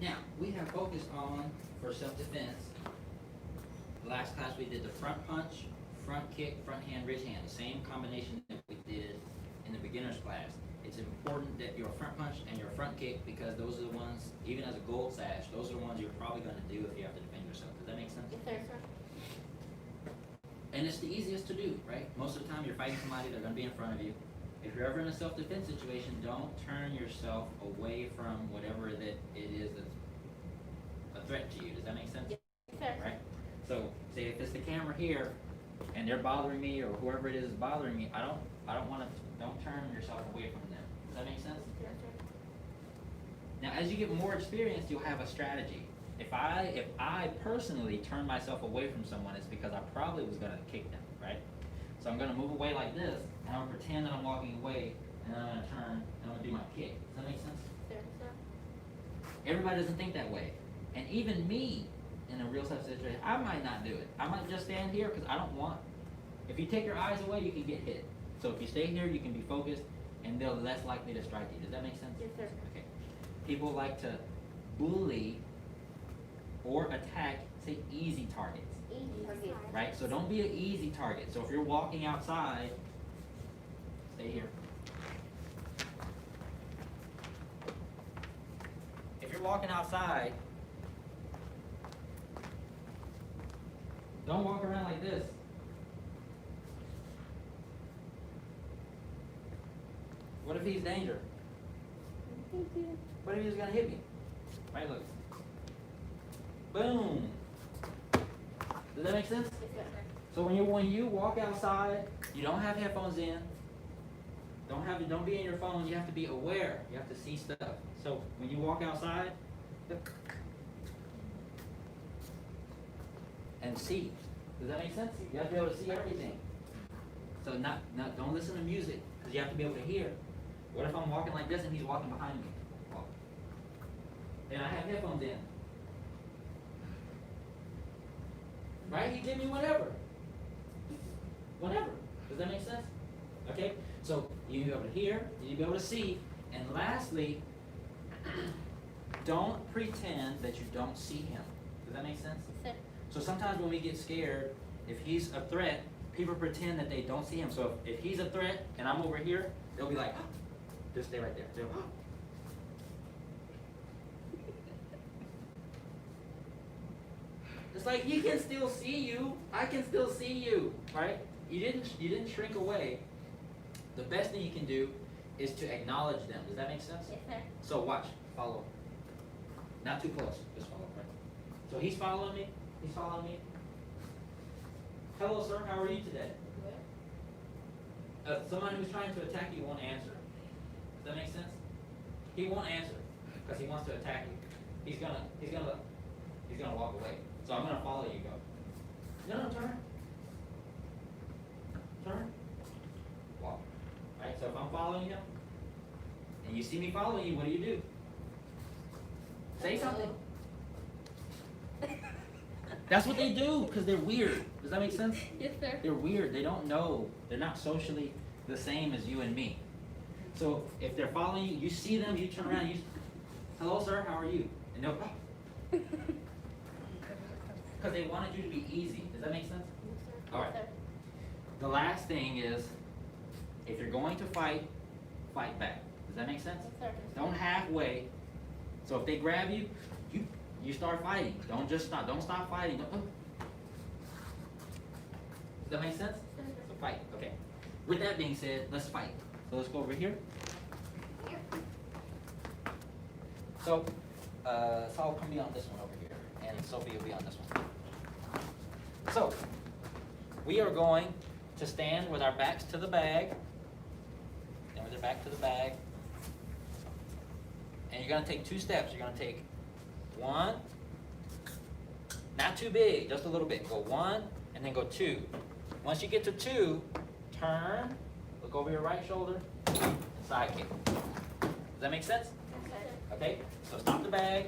Now, we have focused on, for self-defense, last class we did the front punch, front kick, front hand, ridge hand, the same combination that we did in the beginner's class. It's important that your front punch and your front kick, because those are the ones, even as a gold sash, those are the ones you're probably going to do if you have to defend yourself. Does that make sense? Yes, sir. And it's the easiest to do, right? Most of the time you're fighting somebody, they're going to be in front of you. If you're ever in a self-defense situation, don't turn yourself away from whatever that it is that's a threat to you. Does that make sense? Yes, sir. Right? So, say if it's the camera here, and they're bothering me, or whoever it is bothering me, I don't want to. Don't turn yourself away from them. Does that make sense? Yes, sir. Now, as you get more experience, you'll have a strategy. If I personally turn myself away from someone, it's because I probably was going to kick them, right? So I'm going to move away like this, and I'm going to pretend that I'm walking away, and then I'm going to turn, and I'm going to do my kick. Does that make sense? Yes, sir. Everybody doesn't think that way. And even me, in a real life situation, I might not do it. I might just stand here because I don't want. If you take your eyes away, you can get hit. So if you stay here, you can be focused, and they're less likely to strike you. Does that make sense? Yes, sir. Okay. People like to bully or attack, say, easy targets. Easy target. Right? So don't be an easy target. So if you're walking outside, stay here. If you're walking outside, don't walk around like this. What if he's danger? What if he's gonna hit me? Right, look. Boom. Does that make sense? Yes, sir. So when you walk outside, you don't have headphones in. Don't be in your phone. You have to be aware. You have to see stuff. So when you walk outside, and see. Does that make sense? You have to be able to see everything. So don't listen to music, because you have to be able to hear. What if I'm walking like this and he's walking behind me? Well, and I have headphones in. Right? He did me whatever. Whatever. Does that make sense? Okay? So you need to be able to hear, you need to be able to see, and lastly, don't pretend that you don't see him. Does that make sense? Yes, sir. So sometimes when we get scared, if he's a threat, people pretend that they don't see him. So if he's a threat and I'm over here, they'll be like, oh. Just stay right there. They'll, oh. It's like he can still see you. I can still see you, right? You didn't shrink away. The best thing you can do is to acknowledge them. Does that make sense? Yes, sir. So watch, follow. Not too close, just follow, right? So he's following me. He's following me. Hello, sir. How are you today? Someone who's trying to attack you won't answer. Does that make sense? He won't answer because he wants to attack you. He's gonna walk away. So I'm gonna follow you. Go. No, turn. Turn. Walk. Right. So if I'm following him, and you see me following you, what do? Say something. That's what they do because they're weird. Does that make sense? Yes, sir. They're weird. They don't know. They're not socially the same as you and me. So if they're following you, you see them, you turn around, hello, sir, how are you? And they'll, because they wanted you to be easy. Does that make sense? Yes, sir. All right. Yes, sir. The last thing is, if you're going to fight, fight back. Does that make sense? Yes, sir. Don't halfway. So if they grab you, you start fighting. Don't just stop. Don't stop fighting. Does that make sense? Yes, sir. So fight. Okay. With that being said, let's fight. So let's go over here. So Saul can be on this one over here, and Sophie will be on this one. So we are going to stand with our backs to the bag. Stand with your back to the bag. And you're going to take 2 steps. You're going to take 1, not too big, just a little bit. Go 1, and then go 2. Once you get to 2, turn, look over your right shoulder, and side kick. Does that make sense? Yes, sir. Okay, so stop the bag,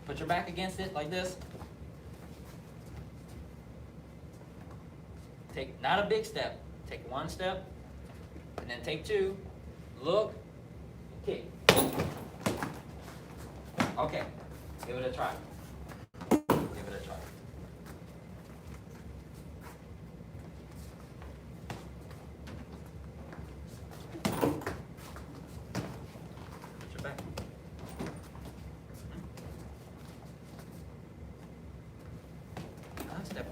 put your back against it like this. Take, not a big step, take 1 step, and then take 2, look, kick. Okay, Give it a try. Give it a try. Put your back. Step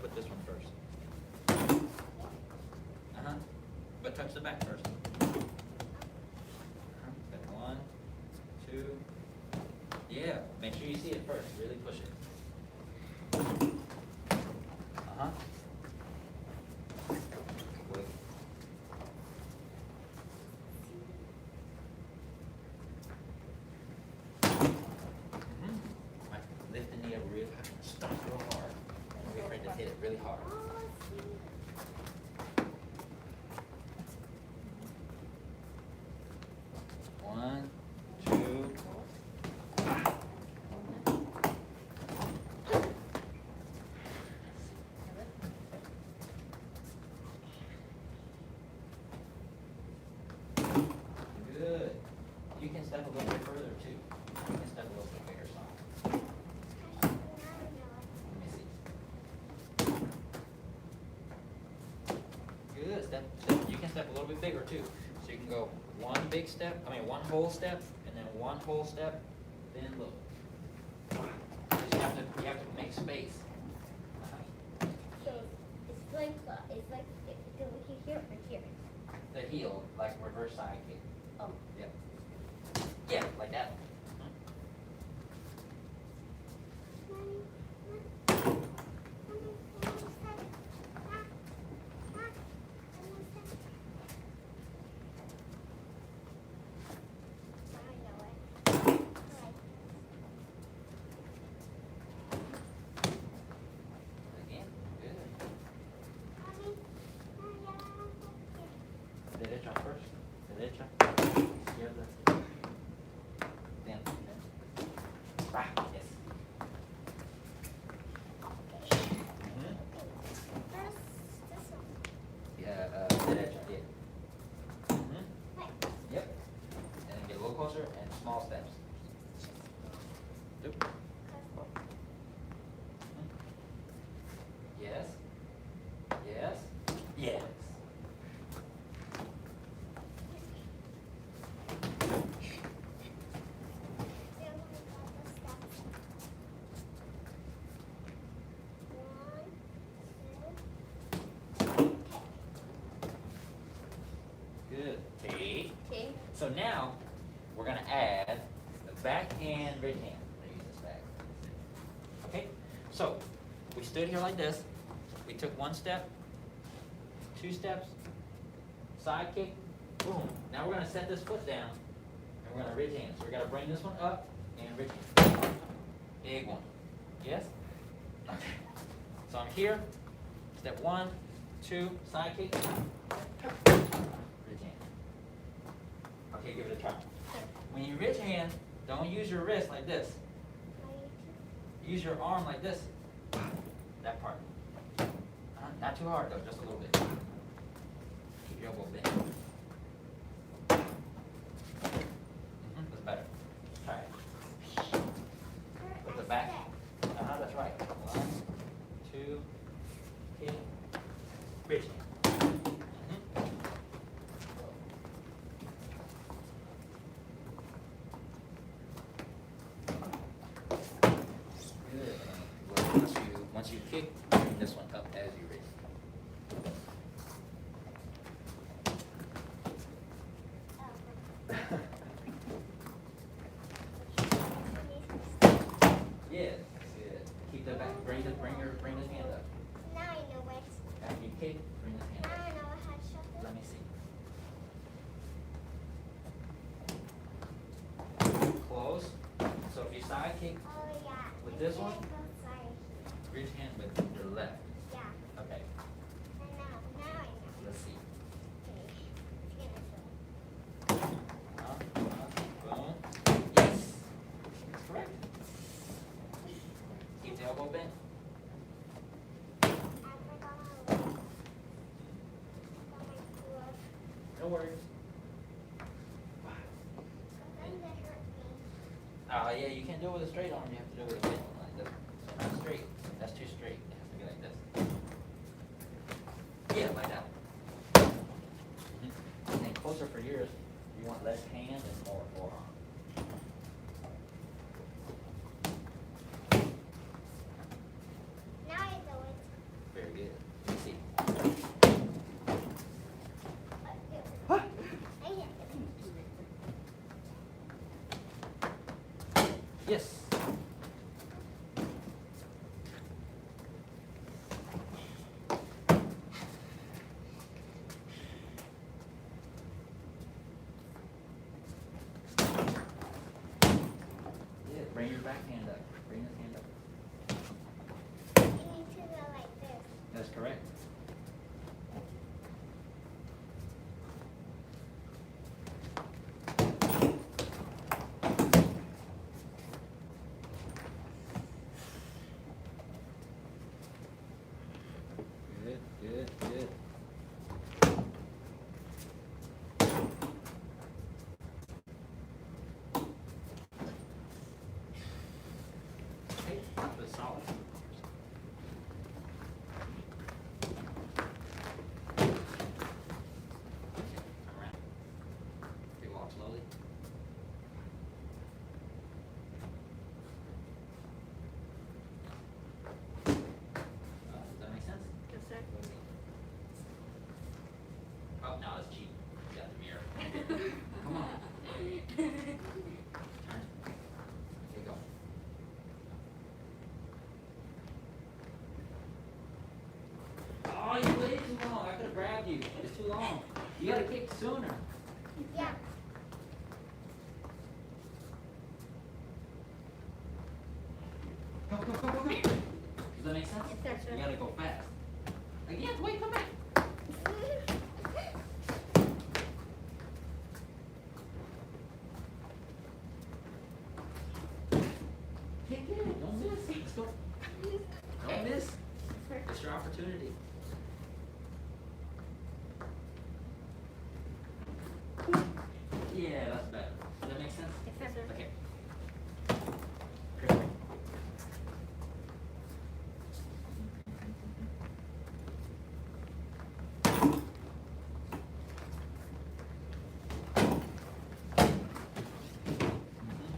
with this one first. But touch the back first. Step 1, 2. Yeah, make sure you see it first. Really push it. Wait. Lift the knee up real high. Stop real hard. Don't be afraid to hit it really hard. One, two. Good. You can step a little bit further too. You can step a little bit bigger side. Let me see. Good. Step. You can step a little bit bigger too. So you can go one whole step, and then one whole step, then look. You have to make space. So it's like go here or here. The heel, like reverse side kick. Oh. Yep. Yeah, like that. Again, good. Derecha first. Derecha. Izquierda. Then. Right. Yes. Yeah, derecha. Yeah. Yep. And then get a little closer and small steps. Yep. Yes. Yes. Yes. Good. Okay. Okay. So now we're going to add the backhand, right hand. I'm going to use this back. Okay. So we stood here like this. We took one step, 2 steps, side kick, boom. Now we're going to set this foot down and we're going to ridge hand. So we're going to bring this one up and ridge hand. Big one. Yes? Okay. So I'm here. Step 1, 2, side kick. Ridge hand. Okay, give it a try. When you ridge hand, don't use your wrist like this. Use your arm like this. That part. Not too hard though, just a little bit. Keep your elbow bent. That's better. Try it. With the back. That's right. 1, 2, kick, ridge hand. Good. Once you kick, bring this one up as you raise. Yeah, good. Keep the back. Bring this hand up. Now I know it. After you kick, bring this hand Now up. I know how to shut Let me see. Close. So if you side kick Oh yeah. with this one, Both sides. ridge hand with your left. Yeah. Okay. And now I know. Let's see. Okay. It's Boom. Yes. That's correct. Keep the elbow bent. No worries. Yeah, you can't do it with a straight arm, you have to do it with a bent one like this. So not straight, that's too straight, it has to be like this. Yeah, like that. And then closer for yours, you want less hand and more forearm. Now I do it. Very good. Let's see. I get Yes. Yeah, bring your back hand up. Bring this hand up. You need to go like this. That's correct. Good, good, good. Okay, that was solid. Turn around. Okay, walk slowly. Does that make sense? Oh, no, it's cheap. You got the mirror. Come on. Turn. Okay, go. Oh, you waited too long. I could have grabbed you. It's too long. You gotta kick sooner. Yeah. Go, go, go, go, go. Does that make sense? Yes, sir. You gotta go fast. Again, wait, come back. Kick it. Don't miss. Let's go. Don't miss. It's your opportunity. Yeah, that's better. Does that make sense? Yes, sir. Okay. Perfect.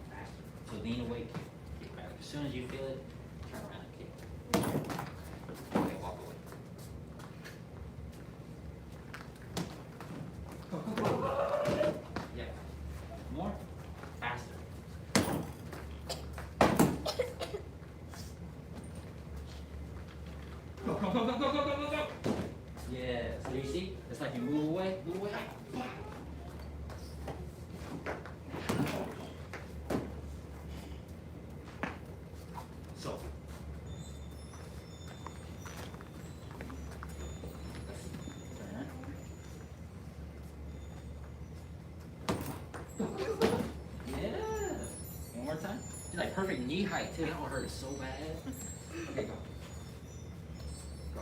Faster. So lean away, kick back. As soon as you feel it, turn around and kick. Okay, walk away. Go, go, go. Yeah. More. Faster. Go, go, go, go, go, go, go, go, go. Yeah. So you see, it's like you move away, move away. So. Turn. Yes. One more time. It's like perfect knee height too. That one hurt so bad. Okay, go. Go.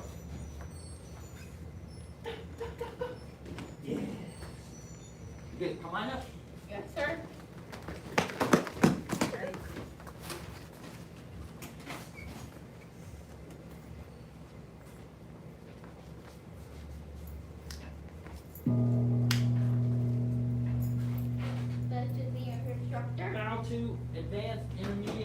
Yes. Good. Come on up. Yes, sir. That should be your instructor. Bow to advanced intermediate